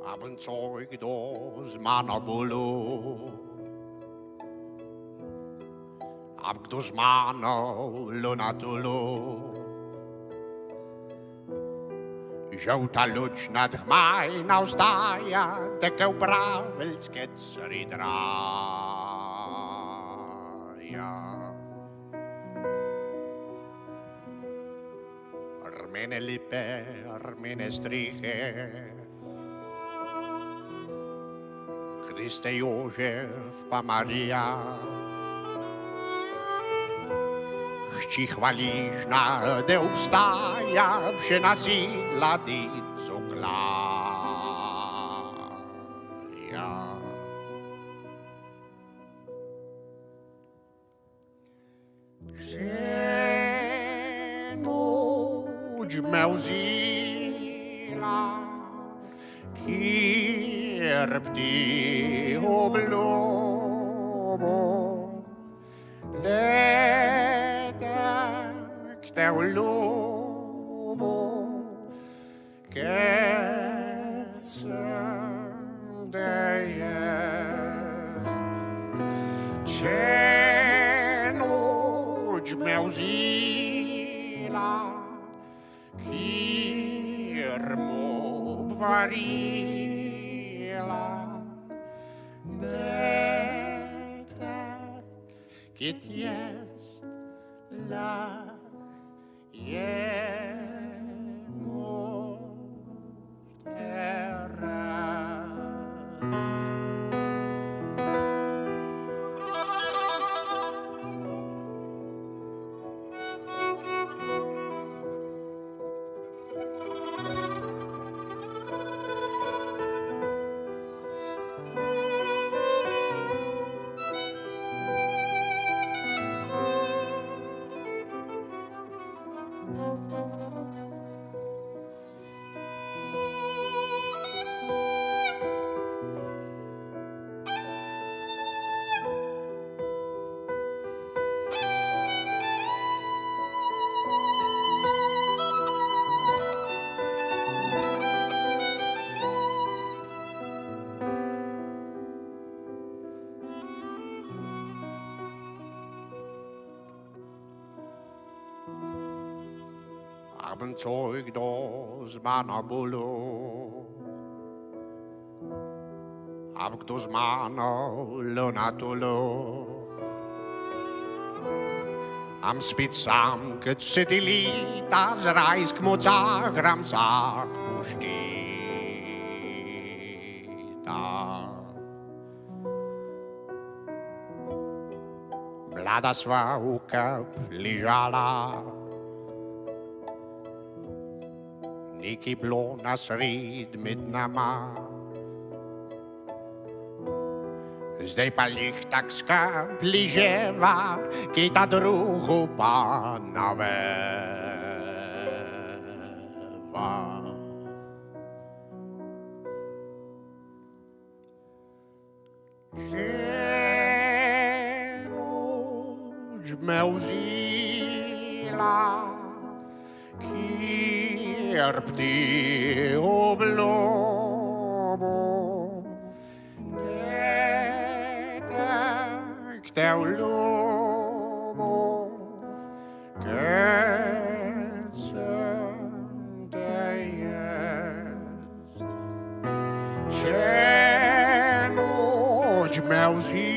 Abenteuer dos manabulu Ab dos mano lunatulu Žolta luč nad hmajna ostaja, tekel praveljskec ridraja. Armene lipe, armene strihe, Kriste Jožef pa Marija. Hči hvaližna, da obstaja, še nasidla dico glaja. Že noč me vzela, kjer bdi oblobo, te vljubo, kad sem dejen. Če noč me vzela, kjer mu varila, detek, kit jest la Abenteuer dos manabulu Ab dos mano lunatulu Am spicam cât satelita zrajsk mocagram sak puštita Mlada sva u kap ležala Neki bilo na sred med nama, zdaj pa jih tak skrb liževa, ki ta drugo pa naveva. Že noč me vzela, kjer bdi oblobo, detek te vljubo, kad sem te jest. Če noč me vzela,